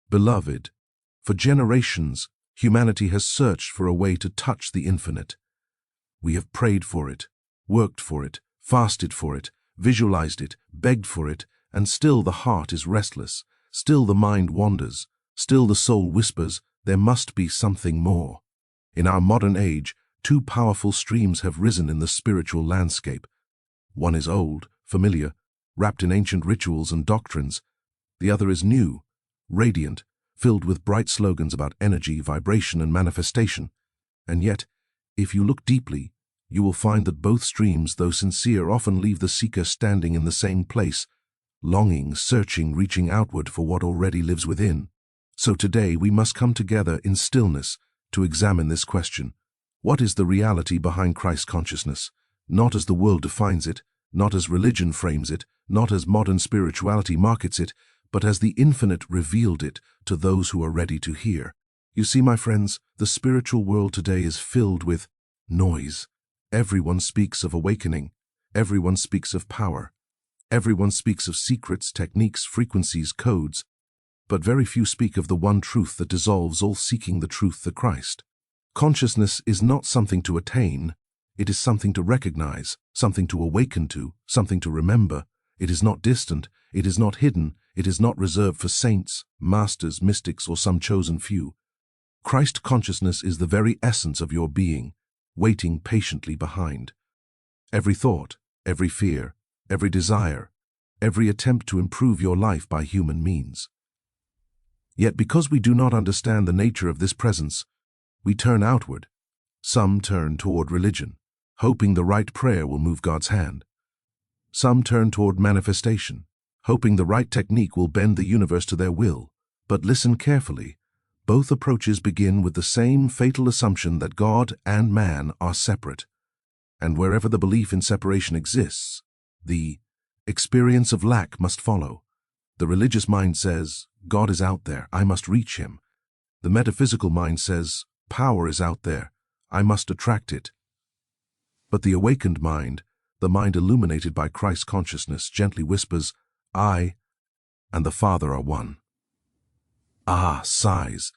Beloved, for generations, humanity has searched for a way to touch the infinite. We have prayed for it, worked for it, fasted for it, visualized it, begged for it, and still the heart is restless, still the mind wanders, still the soul whispers, there must be something more. In our modern age, two powerful streams have risen in the spiritual landscape. One is old, familiar, wrapped in ancient rituals and doctrines. The other is new, radiant, filled with bright slogans about energy, vibration, and manifestation. And yet, if you look deeply, you will find that both streams, though sincere, often leave the seeker standing in the same place, longing, searching, reaching outward for what already lives within. So today we must come together in stillness to examine this question. What is the reality behind Christ consciousness? Not as the world defines it, not as religion frames it, not as modern spirituality markets it, but as the infinite revealed it to those who are ready to hear. You see, my friends, the spiritual world today is filled with noise. Everyone speaks of awakening. Everyone speaks of power. Everyone speaks of secrets, techniques, frequencies, codes. But very few speak of the one truth that dissolves all seeking the truth, the Christ. Consciousness is not something to attain. It is something to recognize, something to awaken to, something to remember. It is not distant. It is not hidden. It is not reserved for saints, masters, mystics, or some chosen few. Christ consciousness is the very essence of your being, waiting patiently behind. Every thought, every fear, every desire, every attempt to improve your life by human means. Yet because we do not understand the nature of this presence, we turn outward. Some turn toward religion, hoping the right prayer will move God's hand. Some turn toward manifestation, hoping the right technique will bend the universe to their will. But listen carefully. Both approaches begin with the same fatal assumption that God and man are separate. And wherever the belief in separation exists, the experience of lack must follow. The religious mind says, God is out there, I must reach him. The metaphysical mind says, power is out there, I must attract it. But the awakened mind, the mind illuminated by Christ consciousness, gently whispers, I and the Father are one. Ah, sighs.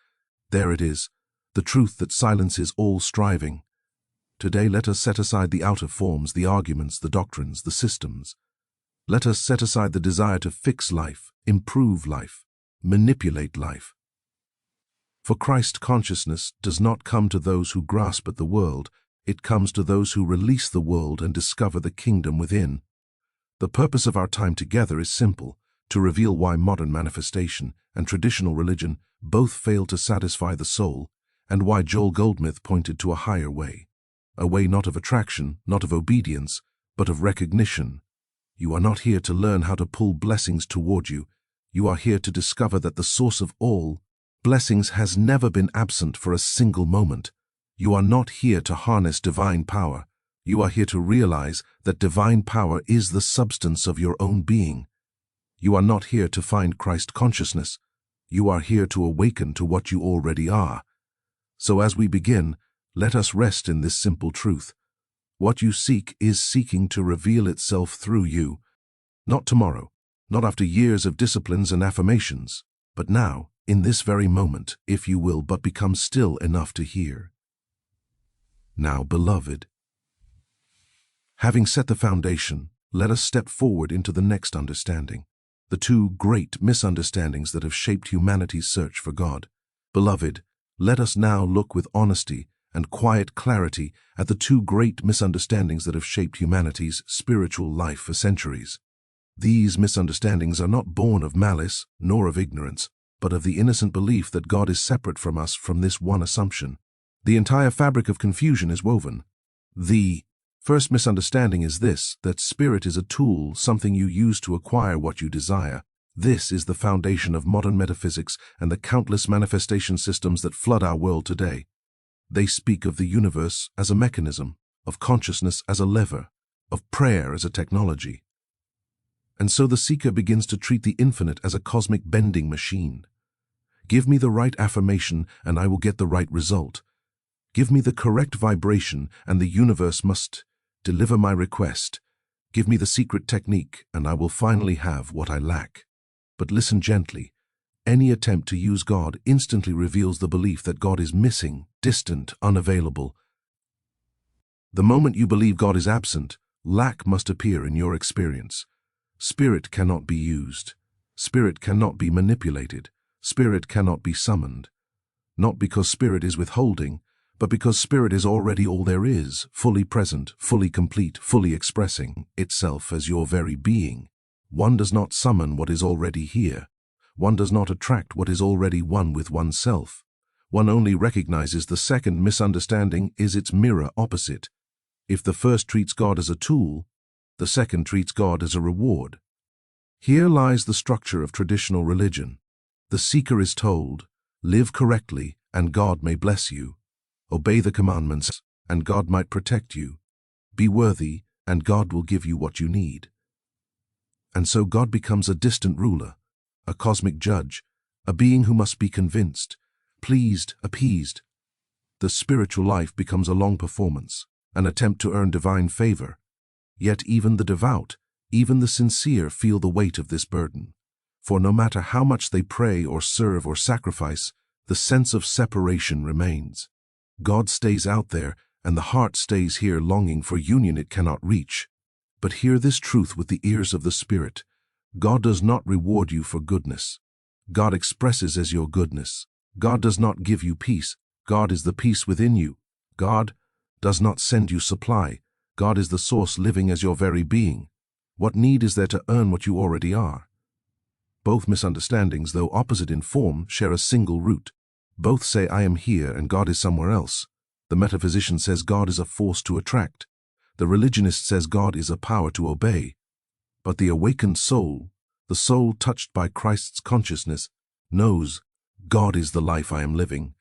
There it is, the truth that silences all striving. Today let us set aside the outer forms, the arguments, the doctrines, the systems. Let us set aside the desire to fix life, improve life, manipulate life. For Christ consciousness does not come to those who grasp at the world, it comes to those who release the world and discover the kingdom within. The purpose of our time together is simple, to reveal why modern manifestation and traditional religion both fail to satisfy the soul, and why Joel Goldsmith pointed to a higher way. A way not of attraction, not of obedience, but of recognition. You are not here to learn how to pull blessings toward you. You are here to discover that the source of all blessings has never been absent for a single moment. You are not here to harness divine power. You are here to realize that divine power is the substance of your own being. You are not here to find Christ consciousness. You are here to awaken to what you already are. So as we begin, let us rest in this simple truth. What you seek is seeking to reveal itself through you. Not tomorrow, not after years of disciplines and affirmations, but now, in this very moment, if you will but become still enough to hear. Now, beloved, having set the foundation, let us step forward into the next understanding. The two great misunderstandings that have shaped humanity's search for God. Beloved, let us now look with honesty and quiet clarity at the two great misunderstandings that have shaped humanity's spiritual life for centuries. These misunderstandings are not born of malice nor of ignorance, but of the innocent belief that God is separate from us from this one assumption. The entire fabric of confusion is woven. The first misunderstanding is this, that spirit is a tool, something you use to acquire what you desire. This is the foundation of modern metaphysics and the countless manifestation systems that flood our world today. They speak of the universe as a mechanism, of consciousness as a lever, of prayer as a technology. And so the seeker begins to treat the infinite as a cosmic bending machine. Give me the right affirmation and I will get the right result. Give me the correct vibration and the universe must deliver my request. Give me the secret technique and I will finally have what I lack. But listen gently. Any attempt to use God instantly reveals the belief that God is missing, distant, unavailable. The moment you believe God is absent, lack must appear in your experience. Spirit cannot be used. Spirit cannot be manipulated. Spirit cannot be summoned. Not because Spirit is withholding, but because Spirit is already all there is, fully present, fully complete, fully expressing itself as your very being. One does not summon what is already here. One does not attract what is already one with oneself. One only recognizes the second misunderstanding is its mirror opposite. If the first treats God as a tool, the second treats God as a reward. Here lies the structure of traditional religion. The seeker is told, live correctly and God may bless you. Obey the commandments and God might protect you. Be worthy and God will give you what you need. And so God becomes a distant ruler, a cosmic judge, a being who must be convinced, pleased, appeased. The spiritual life becomes a long performance, an attempt to earn divine favor. Yet even the devout, even the sincere feel the weight of this burden. For no matter how much they pray or serve or sacrifice, the sense of separation remains. God stays out there, and the heart stays here longing for union it cannot reach. But hear this truth with the ears of the Spirit. God does not reward you for goodness. God expresses as your goodness. God does not give you peace. God is the peace within you. God does not send you supply. God is the source living as your very being. What need is there to earn what you already are? Both misunderstandings, though opposite in form, share a single root. Both say I am here and God is somewhere else. The metaphysician says God is a force to attract. The religionist says God is a power to obey. But the awakened soul, the soul touched by Christ's consciousness, knows God is the life I am living.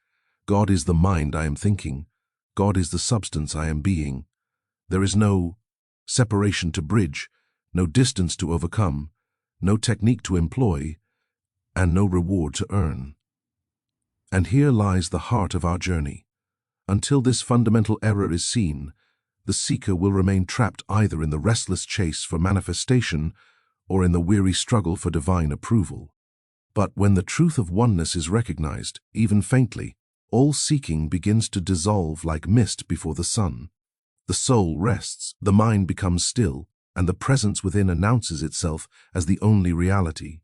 God is the mind I am thinking. God is the substance I am being. There is no separation to bridge, no distance to overcome, no technique to employ, and no reward to earn. And here lies the heart of our journey. Until this fundamental error is seen, the seeker will remain trapped either in the restless chase for manifestation or in the weary struggle for divine approval. But when the truth of oneness is recognized, even faintly, all seeking begins to dissolve like mist before the sun. The soul rests, the mind becomes still, and the presence within announces itself as the only reality.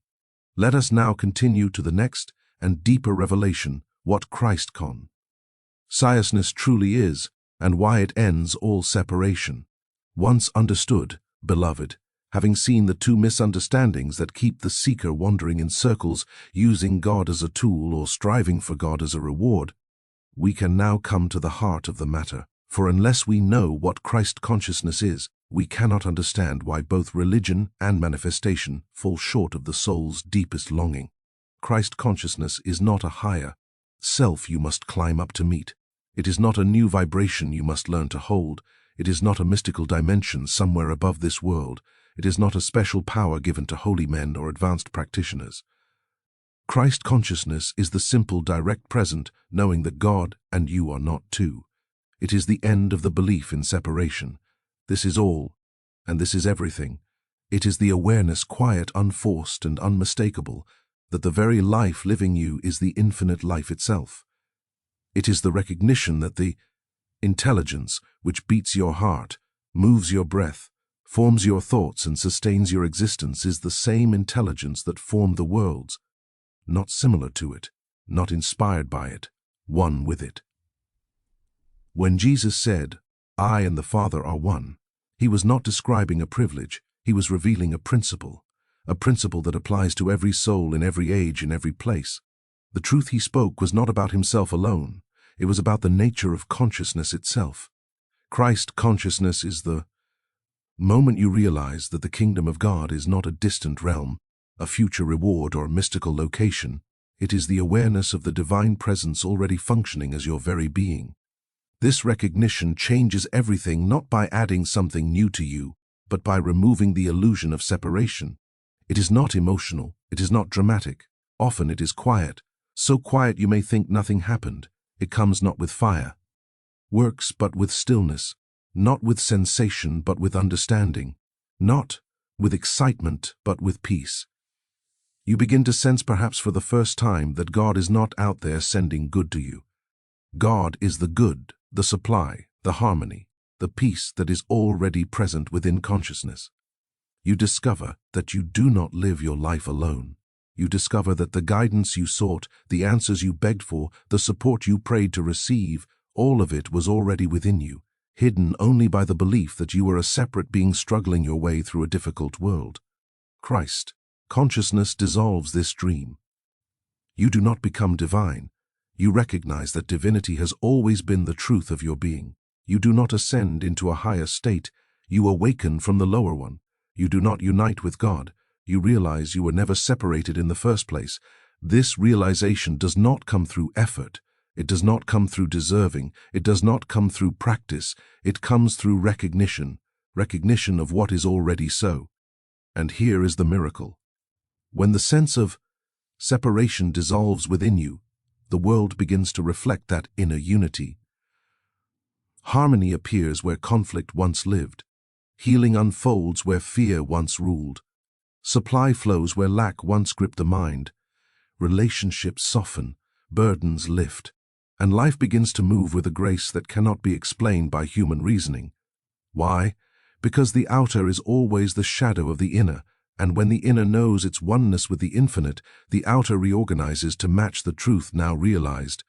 Let us now continue to the next and deeper revelation, what Christ consciousness truly is, and why it ends all separation. Once understood, beloved, having seen the two misunderstandings that keep the seeker wandering in circles, using God as a tool or striving for God as a reward, we can now come to the heart of the matter. For unless we know what Christ consciousness is, we cannot understand why both religion and manifestation fall short of the soul's deepest longing. Christ consciousness is not a higher self you must climb up to meet. It is not a new vibration you must learn to hold. It is not a mystical dimension somewhere above this world. It is not a special power given to holy men or advanced practitioners. Christ consciousness is the simple, direct present, knowing that God and you are not two. It is the end of the belief in separation. This is all, and this is everything. It is the awareness, quiet, unforced, and unmistakable, that the very life living you is the infinite life itself. It is the recognition that the intelligence which beats your heart, moves your breath, forms your thoughts, and sustains your existence is the same intelligence that formed the worlds, not similar to it, not inspired by it, one with it. When Jesus said, I and the Father are one, he was not describing a privilege, he was revealing a principle that applies to every soul in every age, in every place. The truth he spoke was not about himself alone, it was about the nature of consciousness itself. Christ consciousness is the moment you realize that the kingdom of God is not a distant realm, a future reward, or mystical location. It is the awareness of the divine presence already functioning as your very being. This recognition changes everything, not by adding something new to you, but by removing the illusion of separation. It is not emotional, it is not dramatic. Often it is quiet, so quiet you may think nothing happened. It comes not with fire, works but with stillness, not with sensation but with understanding, not with excitement but with peace. You begin to sense perhaps for the first time that God is not out there sending good to you. God is the good, the supply, the harmony, the peace that is already present within consciousness. You discover that you do not live your life alone. You discover that the guidance you sought, the answers you begged for, the support you prayed to receive, all of it was already within you, hidden only by the belief that you were a separate being struggling your way through a difficult world. Christ, consciousness dissolves this dream. You do not become divine. You recognize that divinity has always been the truth of your being. You do not ascend into a higher state. You awaken from the lower one. You do not unite with God. You realize you were never separated in the first place. This realization does not come through effort. It does not come through deserving. It does not come through practice. It comes through recognition of what is already so. And here is the miracle. When the sense of separation dissolves within you, the world begins to reflect that inner unity. Harmony appears where conflict once lived. Healing unfolds where fear once ruled. Supply flows where lack once gripped the mind. Relationships soften, burdens lift, and life begins to move with a grace that cannot be explained by human reasoning. Why? Because the outer is always the shadow of the inner, and when the inner knows its oneness with the infinite, the outer reorganizes to match the truth now realized.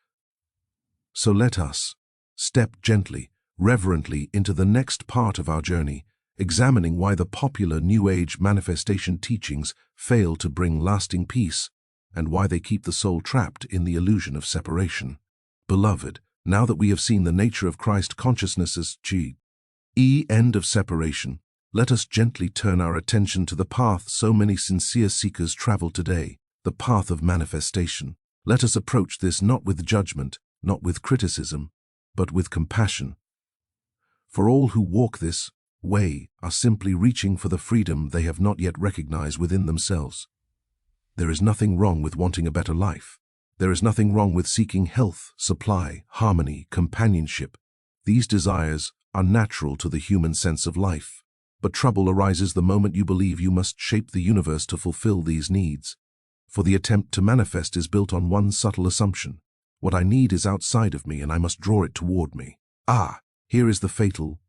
So let us step gently, reverently into the next part of our journey, examining why the popular New Age manifestation teachings fail to bring lasting peace, and why they keep the soul trapped in the illusion of separation. Beloved, now that we have seen the nature of Christ consciousness as end of separation, let us gently turn our attention to the path so many sincere seekers travel today, the path of manifestation. Let us approach this not with judgment, not with criticism, but with compassion. For all who walk this way are simply reaching for the freedom they have not yet recognized within themselves. There is nothing wrong with wanting a better life. There is nothing wrong with seeking health, supply, harmony, companionship. These desires are natural to the human sense of life. But trouble arises the moment you believe you must shape the universe to fulfill these needs. For the attempt to manifest is built on one subtle assumption. What I need is outside of me and I must draw it toward me. Here is the fatal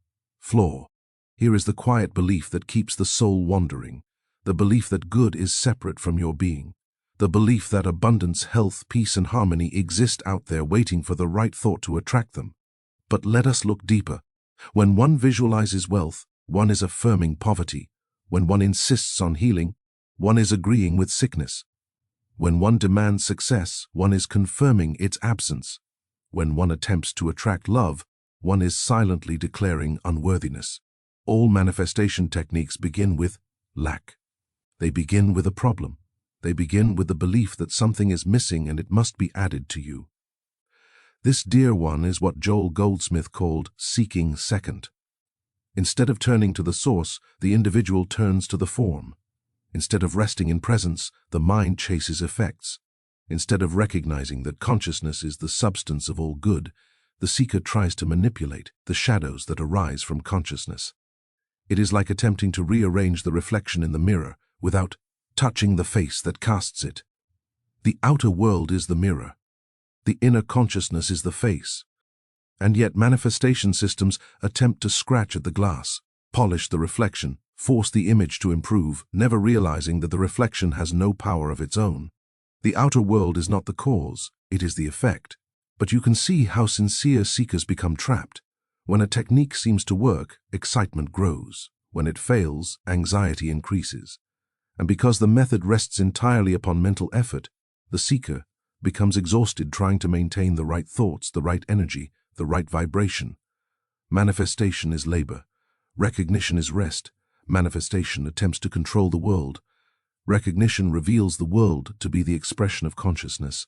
flaw. Here is the quiet belief that keeps the soul wandering. The belief that good is separate from your being. The belief that abundance, health, peace, and harmony exist out there waiting for the right thought to attract them. But let us look deeper. When one visualizes wealth, one is affirming poverty. When one insists on healing, one is agreeing with sickness. When one demands success, one is confirming its absence. When one attempts to attract love, one is silently declaring unworthiness. All manifestation techniques begin with lack. They begin with a problem. They begin with the belief that something is missing and it must be added to you. This dear one is what Goldsmith called seeking second. Instead of turning to the source, the individual turns to the form. Instead of resting in presence, the mind chases effects. Instead of recognizing that consciousness is the substance of all good, the seeker tries to manipulate the shadows that arise from consciousness. It is like attempting to rearrange the reflection in the mirror without touching the face that casts it. The outer world is the mirror. The inner consciousness is the face. And yet manifestation systems attempt to scratch at the glass, polish the reflection, force the image to improve, never realizing that the reflection has no power of its own. The outer world is not the cause, it is the effect. But you can see how sincere seekers become trapped. When a technique seems to work, excitement grows. When it fails, anxiety increases. And because the method rests entirely upon mental effort, the seeker becomes exhausted trying to maintain the right thoughts, the right energy, the right vibration. Manifestation is labor. Recognition is rest. Manifestation attempts to control the world. Recognition reveals the world to be the expression of consciousness.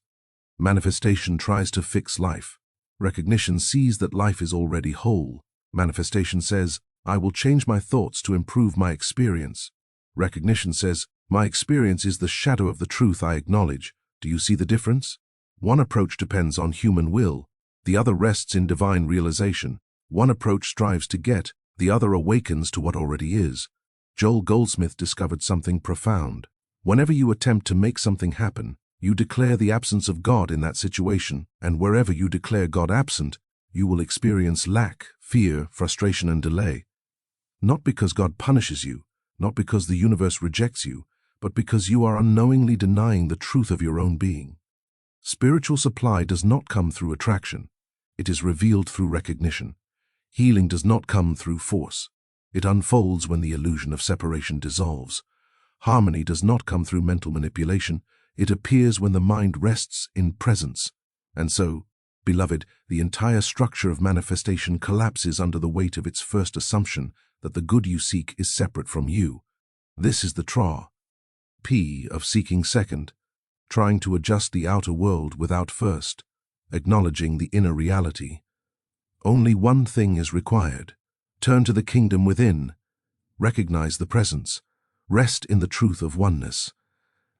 Manifestation tries to fix life. Recognition sees that life is already whole. Manifestation says, I will change my thoughts to improve my experience. Recognition says, my experience is the shadow of the truth I acknowledge. Do you see the difference? One approach depends on human will. The other rests in divine realization. One approach strives to get, the other awakens to what already is. Goldsmith discovered something profound. Whenever you attempt to make something happen, you declare the absence of God in that situation, and wherever you declare God absent, you will experience lack, fear, frustration, and delay. Not because God punishes you, not because the universe rejects you, but because you are unknowingly denying the truth of your own being. Spiritual supply does not come through attraction. It is revealed through recognition. Healing does not come through force. It unfolds when the illusion of separation dissolves. Harmony does not come through mental manipulation. It appears when the mind rests in presence. And so, beloved, the entire structure of manifestation collapses under the weight of its first assumption that the good you seek is separate from you. This is the P of seeking second, trying to adjust the outer world without first acknowledging the inner reality. Only one thing is required. Turn to the kingdom within. Recognize the presence. Rest in the truth of oneness.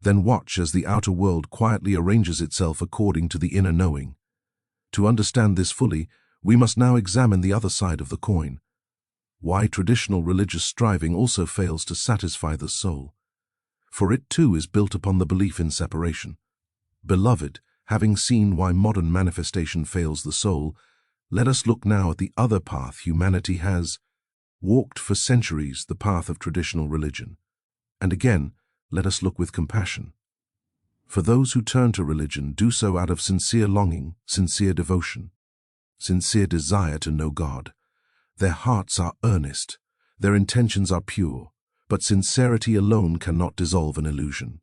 Then watch as the outer world quietly arranges itself according to the inner knowing. To understand this fully, we must now examine the other side of the coin. Why traditional religious striving also fails to satisfy the soul. For it too is built upon the belief in separation. Beloved, having seen why modern manifestation fails the soul, let us look now at the other path humanity has walked for centuries, the path of traditional religion. And again, let us look with compassion. For those who turn to religion do so out of sincere longing, sincere devotion, sincere desire to know God. Their hearts are earnest, their intentions are pure, but sincerity alone cannot dissolve an illusion.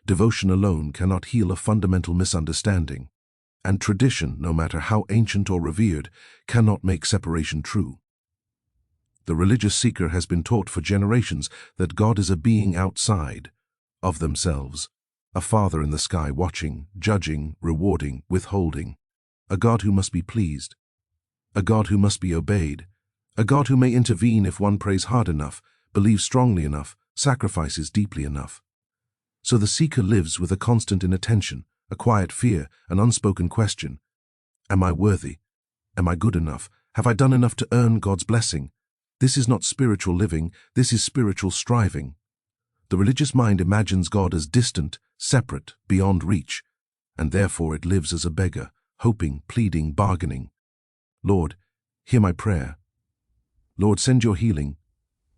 Devotion alone cannot heal a fundamental misunderstanding, and tradition, no matter how ancient or revered, cannot make separation true. The religious seeker has been taught for generations that God is a being outside of themselves, a father in the sky watching, judging, rewarding, withholding, a God who must be pleased, a God who must be obeyed, a God who may intervene if one prays hard enough, believes strongly enough, sacrifices deeply enough. So the seeker lives with a constant inattention, a quiet fear, an unspoken question. Am I worthy? Am I good enough? Have I done enough to earn God's blessing? This is not spiritual living, this is spiritual striving. The religious mind imagines God as distant, separate, beyond reach, and therefore it lives as a beggar, hoping, pleading, bargaining. Lord, hear my prayer. Lord, send your healing.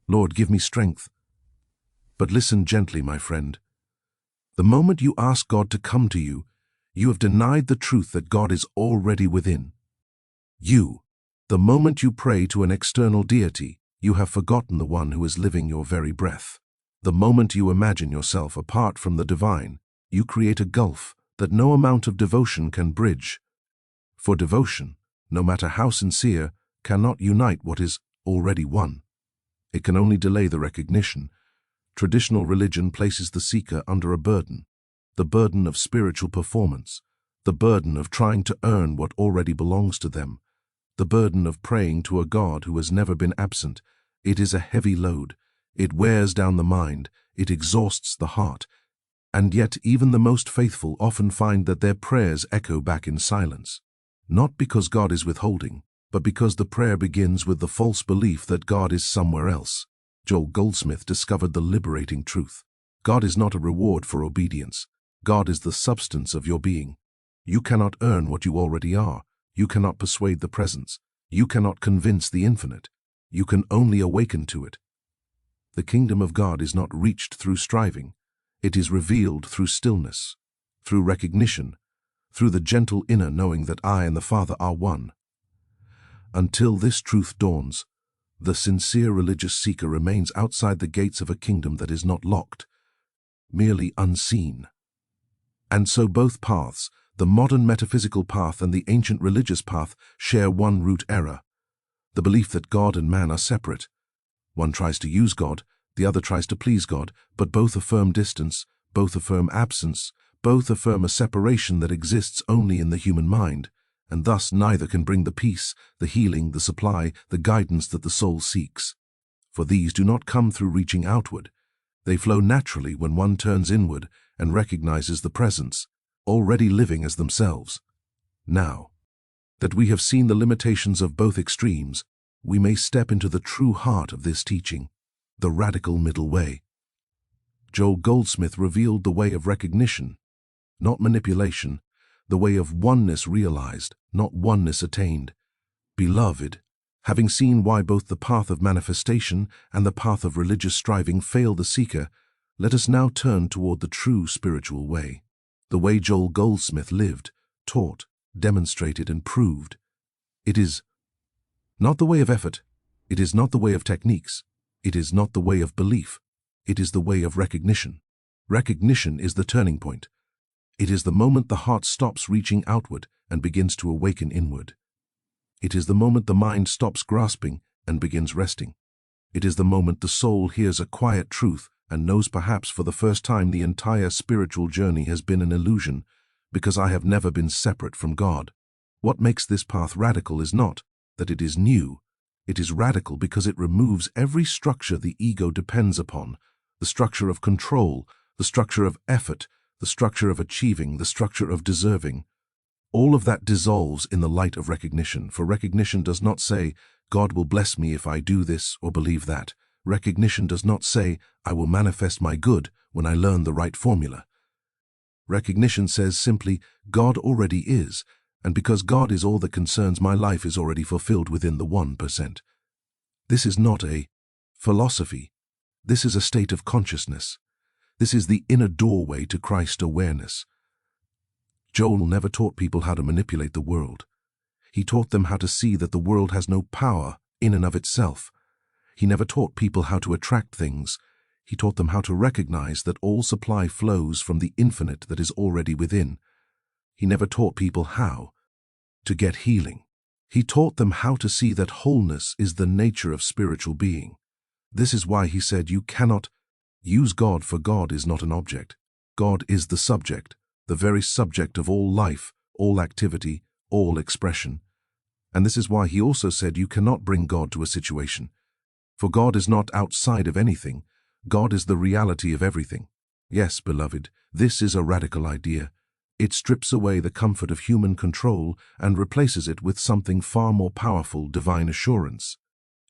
Lord, give me strength. But listen gently, my friend. The moment you ask God to come to you, you have denied the truth that God is already within. The moment you pray to an external deity, you have forgotten the one who is living your very breath. The moment you imagine yourself apart from the divine, you create a gulf that no amount of devotion can bridge. For devotion, no matter how sincere, cannot unite what is already one. It can only delay the recognition. Traditional religion places the seeker under a burden, the burden of spiritual performance, the burden of trying to earn what already belongs to them, the burden of praying to a God who has never been absent. It is a heavy load. It wears down the mind. It exhausts the heart. And yet even the most faithful often find that their prayers echo back in silence. Not because God is withholding, but because the prayer begins with the false belief that God is somewhere else. Goldsmith discovered the liberating truth. God is not a reward for obedience. God is the substance of your being. You cannot earn what you already are. You cannot persuade the presence. You cannot convince the infinite. You can only awaken to it. The kingdom of God is not reached through striving. It is revealed through stillness, through recognition, through the gentle inner knowing that I and the Father are one. Until this truth dawns, the sincere religious seeker remains outside the gates of a kingdom that is not locked, merely unseen. And so both paths, the modern metaphysical path and the ancient religious path, share one root error: the belief that God and man are separate. One tries to use God, the other tries to please God, but both affirm distance, both affirm absence, both affirm a separation that exists only in the human mind, and thus neither can bring the peace, the healing, the supply, the guidance that the soul seeks. For these do not come through reaching outward. They flow naturally when one turns inward and recognizes the presence, already living as themselves. Now that we have seen the limitations of both extremes, we may step into the true heart of this teaching, the radical middle way. Joel Goldsmith revealed the way of recognition, not manipulation, the way of oneness realized, not oneness attained. Beloved, having seen why both the path of manifestation and the path of religious striving fail the seeker, let us now turn toward the true spiritual way, the way Joel Goldsmith lived, taught, demonstrated, and proved. It is not the way of effort, it is not the way of techniques, it is not the way of belief, it is the way of recognition. Recognition is the turning point. It is the moment the heart stops reaching outward and begins to awaken inward. It is the moment the mind stops grasping and begins resting. It is the moment the soul hears a quiet truth and knows perhaps for the first time the entire spiritual journey has been an illusion, because I have never been separate from God. What makes this path radical is not that it is new. It is radical because it removes every structure the ego depends upon, the structure of control, the structure of effort, the structure of achieving, the structure of deserving. All of that dissolves in the light of recognition, for recognition does not say, God will bless me if I do this or believe that. Recognition does not say, I will manifest my good when I learn the right formula. Recognition says simply, God already is, and because God is all that concerns my life is already fulfilled within the 1%. This is not a philosophy. This is a state of consciousness. This is the inner doorway to Christ awareness. Joel never taught people how to manipulate the world. He taught them how to see that the world has no power in and of itself. He never taught people how to attract things. He taught them how to recognize that all supply flows from the infinite that is already within. He never taught people how to get healing. He taught them how to see that wholeness is the nature of spiritual being. This is why he said you cannot use God, for God is not an object. God is the subject, the very subject of all life, all activity, all expression. And this is why he also said you cannot bring God to a situation. For God is not outside of anything. God is the reality of everything. Yes, beloved, this is a radical idea. It strips away the comfort of human control and replaces it with something far more powerful, divine assurance.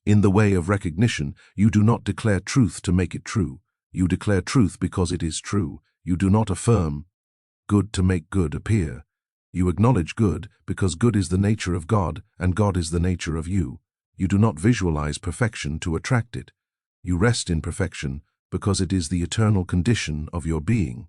In the way of recognition, you do not declare truth to make it true. You declare truth because it is true. You do not affirm good to make good appear. You acknowledge good because good is the nature of God and God is the nature of you. You do not visualize perfection to attract it. You rest in perfection because it is the eternal condition of your being.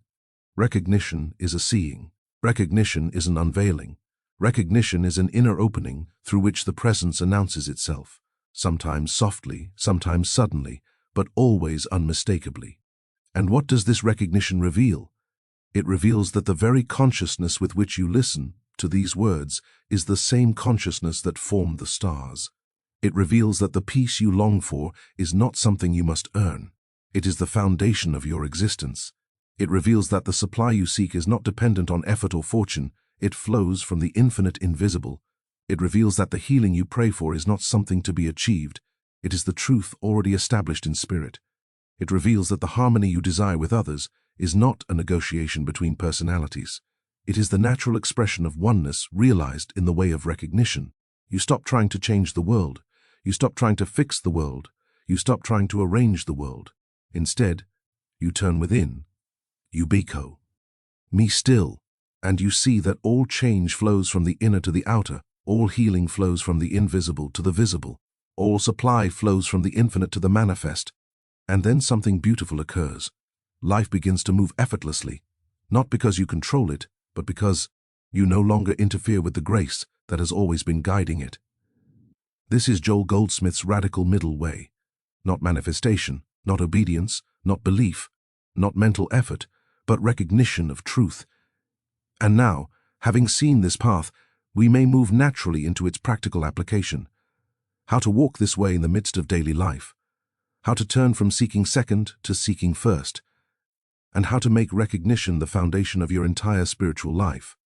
Recognition is a seeing. Recognition is an unveiling. Recognition is an inner opening through which the presence announces itself, sometimes softly, sometimes suddenly, but always unmistakably. And what does this recognition reveal? It reveals that the very consciousness with which you listen to these words is the same consciousness that formed the stars. It reveals that the peace you long for is not something you must earn. It is the foundation of your existence. It reveals that the supply you seek is not dependent on effort or fortune. It flows from the infinite invisible. It reveals that the healing you pray for is not something to be achieved. It is the truth already established in spirit. It reveals that the harmony you desire with others is not a negotiation between personalities. It is the natural expression of oneness realized in the way of recognition. You stop trying to change the world. You stop trying to fix the world. You stop trying to arrange the world. Instead, you turn within. You biko, me still, and you see that all change flows from the inner to the outer. All healing flows from the invisible to the visible. All supply flows from the infinite to the manifest. And then something beautiful occurs. Life begins to move effortlessly, not because you control it, but because you no longer interfere with the grace that has always been guiding it. This is Joel Goldsmith's radical middle way. Not manifestation, not obedience, not belief, not mental effort, but recognition of truth. And now, having seen this path, we may move naturally into its practical application. How to walk this way in the midst of daily life. How to turn from seeking second to seeking first. And how to make recognition the foundation of your entire spiritual life.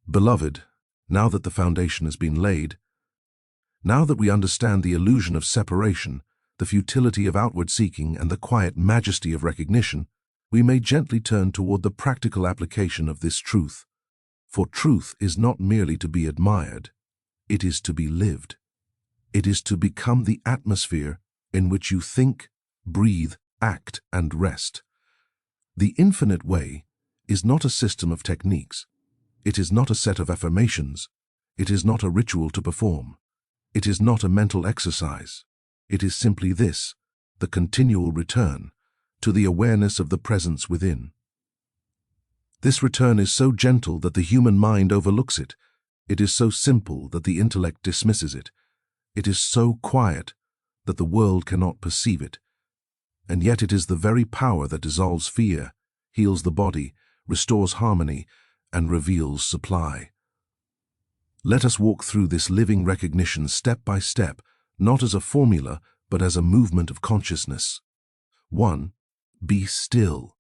Beloved, now that the foundation has been laid, now that we understand the illusion of separation, the futility of outward seeking, and the quiet majesty of recognition, we may gently turn toward the practical application of this truth. For truth is not merely to be admired, it is to be lived. It is to become the atmosphere in which you think, breathe, act, and rest. The infinite way is not a system of techniques. It is not a set of affirmations. It is not a ritual to perform. It is not a mental exercise. It is simply this, the continual return to the awareness of the presence within. This return is so gentle that the human mind overlooks it. It is so simple that the intellect dismisses it. It is so quiet that the world cannot perceive it. And yet it is the very power that dissolves fear, heals the body, restores harmony, and reveals supply. Let us walk through this living recognition step by step, not as a formula, but as a movement of consciousness. 1. Be still.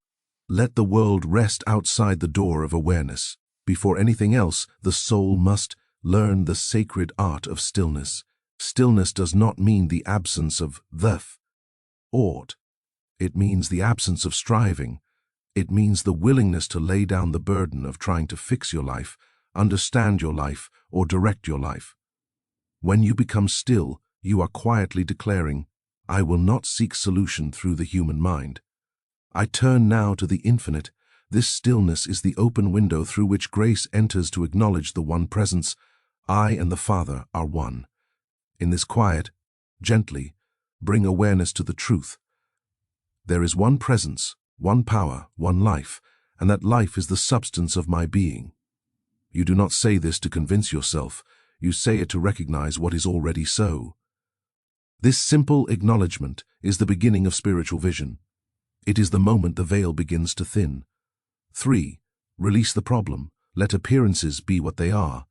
Let the world rest outside the door of awareness. Before anything else, the soul must learn the sacred art of stillness. Stillness does not mean the absence of ought. It means the absence of striving. It means the willingness to lay down the burden of trying to fix your life, understand your life, or direct your life. When you become still, you are quietly declaring, I will not seek solution through the human mind. I turn now to the infinite. This stillness is the open window through which grace enters to acknowledge the one presence. I and the Father are one. In this quiet, gently, bring awareness to the truth. There is one presence, one power, one life, and that life is the substance of my being. You do not say this to convince yourself. You say it to recognize what is already so. This simple acknowledgement is the beginning of spiritual vision. It is the moment the veil begins to thin. 3. Release the problem. Let appearances be what they are.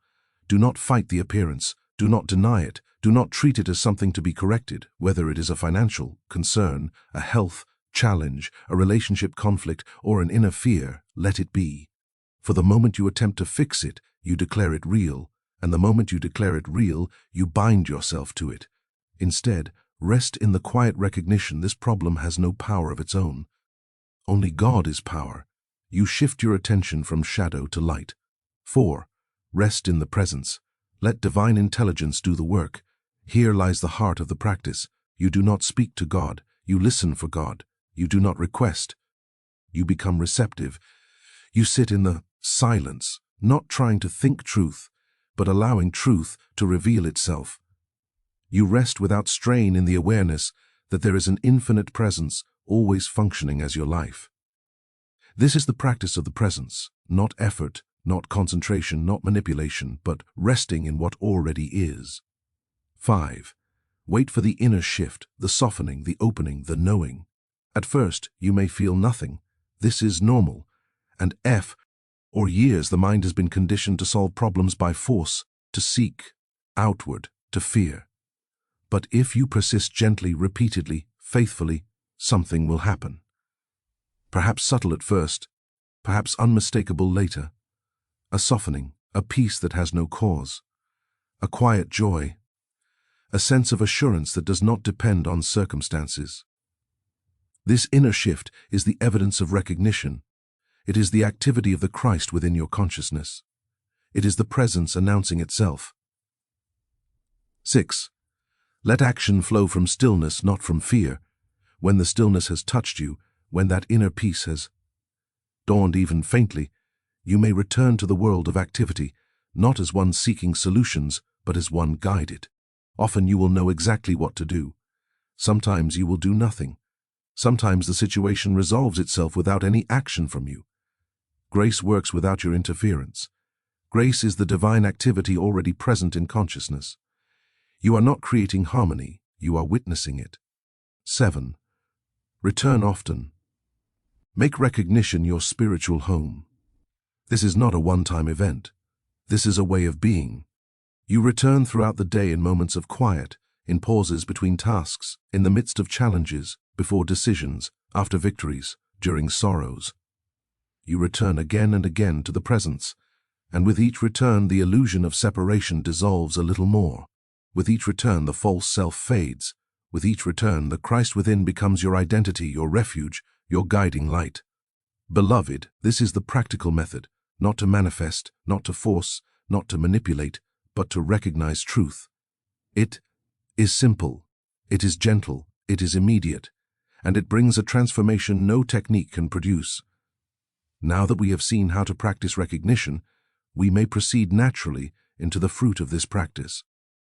Do not fight the appearance. Do not deny it. Do not treat it as something to be corrected, whether it is a financial concern, a health challenge, a relationship conflict, or an inner fear. Let it be. For the moment you attempt to fix it, you declare it real, and the moment you declare it real, you bind yourself to it. Instead, rest in the quiet recognition this problem has no power of its own. Only God is power. You shift your attention from shadow to light. 4. Rest in the presence. Let divine intelligence do the work. Here lies the heart of the practice. You do not speak to God. You listen for God. You do not request. You become receptive. You sit in the silence, not trying to think truth, but allowing truth to reveal itself. You rest without strain in the awareness that there is an infinite presence always functioning as your life. This is the practice of the presence, not effort, not concentration, not manipulation, but resting in what already is. 5. Wait for the inner shift, the softening, the opening, the knowing. At first, you may feel nothing. This is normal. And for years the mind has been conditioned to solve problems by force, to seek outward, to fear. But if you persist gently, repeatedly, faithfully, something will happen. Perhaps subtle at first, perhaps unmistakable later. A softening, a peace that has no cause. A quiet joy. A sense of assurance that does not depend on circumstances. This inner shift is the evidence of recognition. It is the activity of the Christ within your consciousness. It is the presence announcing itself. 6. Let action flow from stillness, not from fear. When the stillness has touched you, when that inner peace has dawned even faintly, you may return to the world of activity, not as one seeking solutions, but as one guided. Often you will know exactly what to do. Sometimes you will do nothing. Sometimes the situation resolves itself without any action from you. Grace works without your interference. Grace is the divine activity already present in consciousness. You are not creating harmony, you are witnessing it. 7. Return often. Make recognition your spiritual home. This is not a one-time event. This is a way of being. You return throughout the day in moments of quiet, in pauses between tasks, in the midst of challenges, before decisions, after victories, during sorrows. You return again and again to the presence, and with each return the illusion of separation dissolves a little more. With each return the false self fades. With each return the Christ within becomes your identity, your refuge, your guiding light. Beloved, this is the practical method, not to manifest, not to force, not to manipulate, but to recognize truth. It is simple, it is gentle, it is immediate, and it brings a transformation no technique can produce. Now that we have seen how to practice recognition, we may proceed naturally into the fruit of this practice.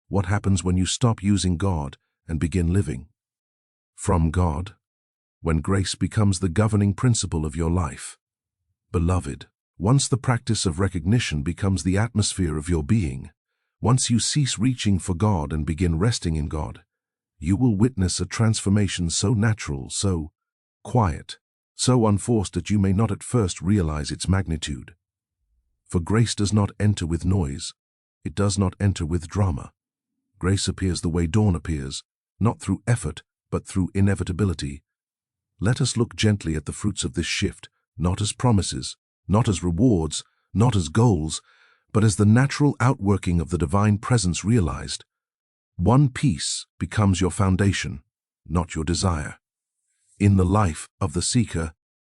What happens when you stop using God and begin living from God? When grace becomes the governing principle of your life. Beloved, once the practice of recognition becomes the atmosphere of your being, once you cease reaching for God and begin resting in God, you will witness a transformation so natural, so quiet, so unforced that you may not at first realize its magnitude. For grace does not enter with noise. It does not enter with drama. Grace appears the way dawn appears, not through effort, but through inevitability. Let us look gently at the fruits of this shift, not as promises, not as rewards, not as goals, but as the natural outworking of the divine presence realized. One peace becomes your foundation, not your desire. In the life of the seeker,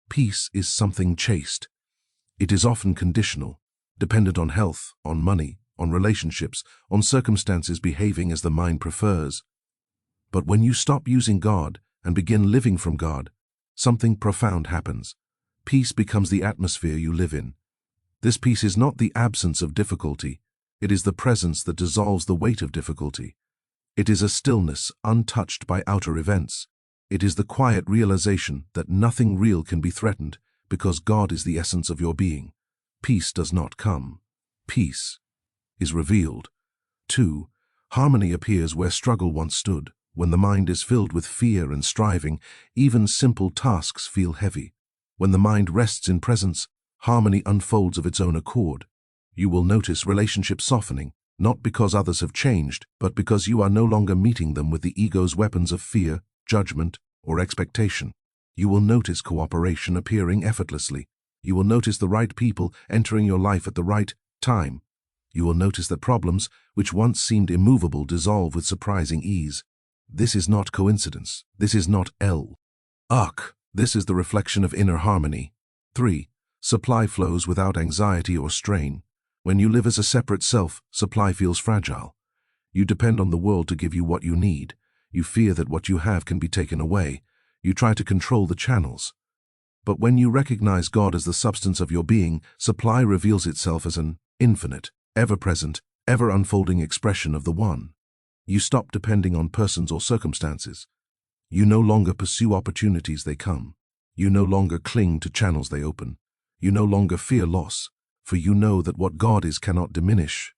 peace is something chaste. It is often conditional, dependent on health, on money, on relationships, on circumstances behaving as the mind prefers. But when you stop using God and begin living from God, something profound happens. Peace becomes the atmosphere you live in. This peace is not the absence of difficulty. It is the presence that dissolves the weight of difficulty. It is a stillness untouched by outer events. It is the quiet realization that nothing real can be threatened because God is the essence of your being. Peace does not come. Peace is revealed. 2. Harmony appears where struggle once stood. When the mind is filled with fear and striving, even simple tasks feel heavy. When the mind rests in presence, harmony unfolds of its own accord. You will notice relationships softening, not because others have changed, but because you are no longer meeting them with the ego's weapons of fear, judgment, or expectation. You will notice cooperation appearing effortlessly. You will notice the right people entering your life at the right time. You will notice that problems, which once seemed immovable, dissolve with surprising ease. This is not coincidence. This is not luck. This is the reflection of inner harmony. 3. Supply flows without anxiety or strain. When you live as a separate self, supply feels fragile. You depend on the world to give you what you need. You fear that what you have can be taken away. You try to control the channels. But when you recognize God as the substance of your being, supply reveals itself as an infinite, ever-present, ever-unfolding expression of the One. You stop depending on persons or circumstances. You no longer pursue opportunities, they come. You no longer cling to channels they open. You no longer fear loss, for you know that what God is cannot diminish.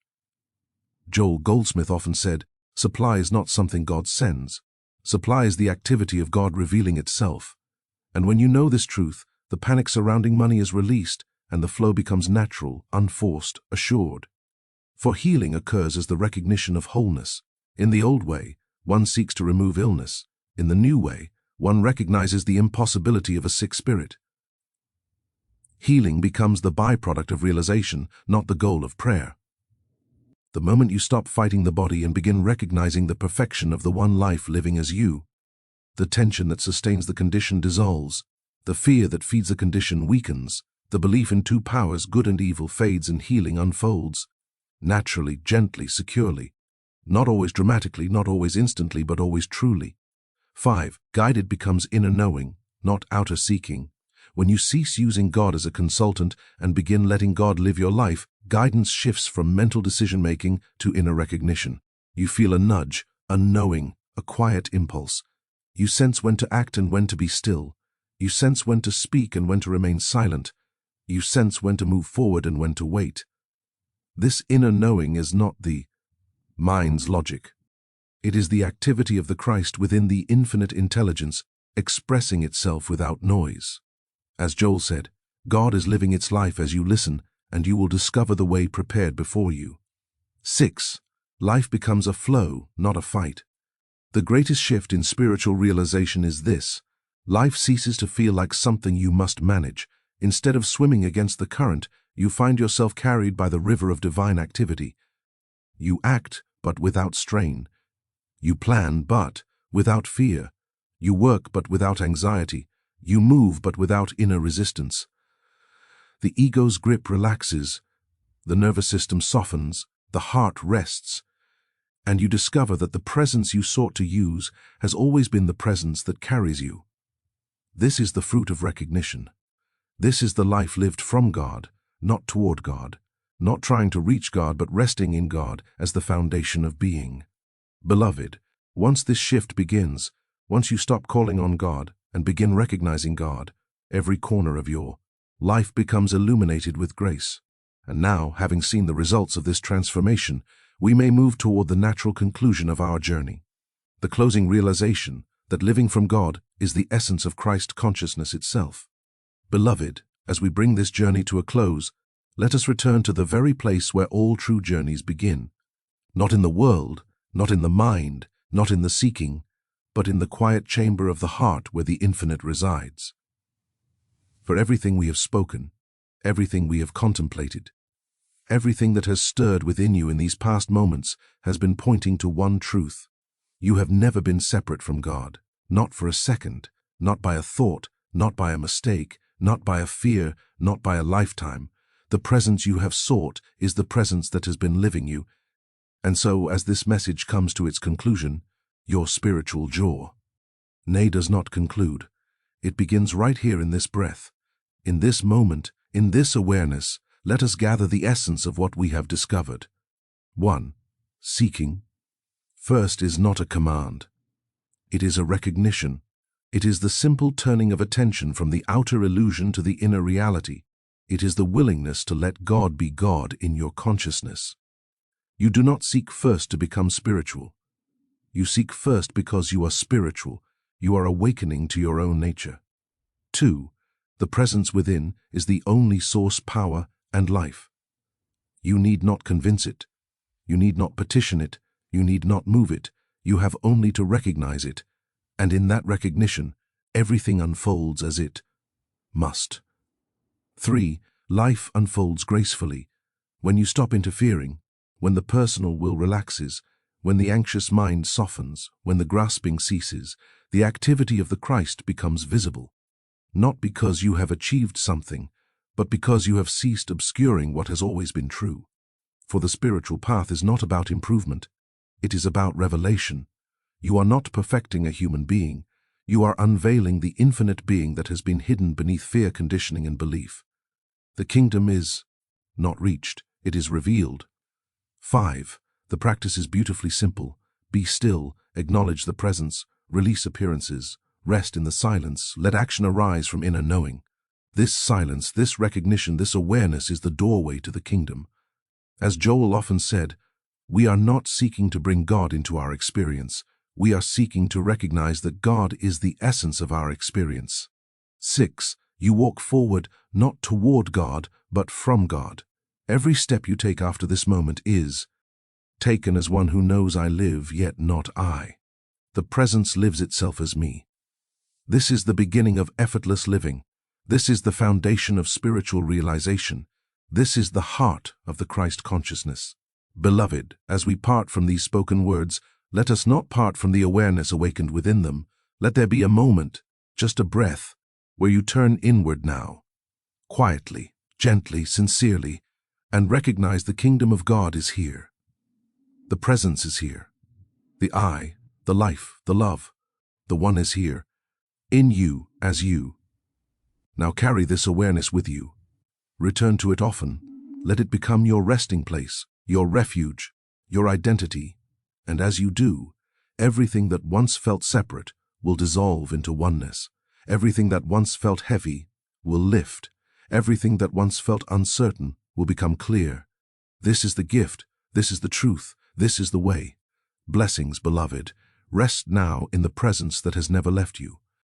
Goldsmith often said, supply is not something God sends. Supply is the activity of God revealing itself. And when you know this truth, the panic surrounding money is released, and the flow becomes natural, unforced, assured. For healing occurs as the recognition of wholeness. In the old way, one seeks to remove illness. In the new way, one recognizes the impossibility of a sick spirit. Healing becomes the byproduct of realization, not the goal of prayer. The moment you stop fighting the body and begin recognizing the perfection of the one life living as you, the tension that sustains the condition dissolves, the fear that feeds the condition weakens, the belief in two powers, good and evil, fades, and healing unfolds. Naturally, gently, securely. Not always dramatically, not always instantly, but always truly. 5. Guided becomes inner knowing, not outer seeking. When you cease using God as a consultant and begin letting God live your life, guidance shifts from mental decision-making to inner recognition. You feel a nudge, a knowing, a quiet impulse. You sense when to act and when to be still. You sense when to speak and when to remain silent. You sense when to move forward and when to wait. This inner knowing is not the mind's logic. It is the activity of the Christ within the infinite intelligence, expressing itself without noise. As Joel said, God is living its life as you listen, and you will discover the way prepared before you. 6. Life becomes a flow, not a fight. The greatest shift in spiritual realization is this: life ceases to feel like something you must manage. Instead of swimming against the current, you find yourself carried by the river of divine activity. You act, but without strain. You plan, but without fear. You work, but without anxiety. You move, but without inner resistance. The ego's grip relaxes, the nervous system softens, the heart rests, and you discover that the presence you sought to use has always been the presence that carries you. This is the fruit of recognition. This is the life lived from God, not toward God, not trying to reach God but resting in God as the foundation of being. Beloved, once this shift begins, once you stop calling on God and begin recognizing God, every corner of your life becomes illuminated with grace. And now, having seen the results of this transformation, we may move toward the natural conclusion of our journey. The closing realization that living from God is the essence of Christ consciousness itself. Beloved, as we bring this journey to a close, let us return to the very place where all true journeys begin. Not in the world, not in the mind, not in the seeking, but in the quiet chamber of the heart where the infinite resides. For everything we have spoken, everything we have contemplated, everything that has stirred within you in these past moments has been pointing to one truth. You have never been separate from God, not for a second, not by a thought, not by a mistake, not by a fear, not by a lifetime. The presence you have sought is the presence that has been living you. And so, as this message comes to its conclusion, your spiritual journey does not conclude. It begins right here in this breath. In this moment, in this awareness, let us gather the essence of what we have discovered. 1. Seeking. First is not a command. It is a recognition. It is the simple turning of attention from the outer illusion to the inner reality. It is the willingness to let God be God in your consciousness. You do not seek first to become spiritual. You seek first because you are spiritual. You are awakening to your own nature. 2. The presence within is the only source, power, and life. You need not convince it. You need not petition it. You need not move it. You have only to recognize it. And in that recognition, everything unfolds as it must. 3. Life unfolds gracefully. When you stop interfering, when the personal will relaxes, when the anxious mind softens, when the grasping ceases, the activity of the Christ becomes visible. Not because you have achieved something, but because you have ceased obscuring what has always been true. For the spiritual path is not about improvement. It is about revelation. You are not perfecting a human being. You are unveiling the infinite being that has been hidden beneath fear, conditioning, and belief. The kingdom is not reached. It is revealed. 5. The practice is beautifully simple. Be still, acknowledge the presence, release appearances, rest in the silence, let action arise from inner knowing. This silence, this recognition, this awareness is the doorway to the kingdom. As Joel often said, we are not seeking to bring God into our experience. We are seeking to recognize that God is the essence of our experience. 6. You walk forward, not toward God, but from God. Every step you take after this moment is taken as one who knows I live, yet not I. The presence lives itself as me. This is the beginning of effortless living. This is the foundation of spiritual realization. This is the heart of the Christ consciousness. Beloved, as we part from these spoken words, let us not part from the awareness awakened within them. Let there be a moment, just a breath, where you turn inward now, quietly, gently, sincerely, and recognize the kingdom of God is here. The presence is here. The I, the life, the love, the one is here, in you as you. Now carry this awareness with you. Return to it often. Let it become your resting place, your refuge, your identity. And as you do, everything that once felt separate will dissolve into oneness. Everything that once felt heavy will lift. Everything that once felt uncertain will become clear. This is the gift. This is the truth. This is the way. Blessings, beloved. Rest now in the presence that has never left you.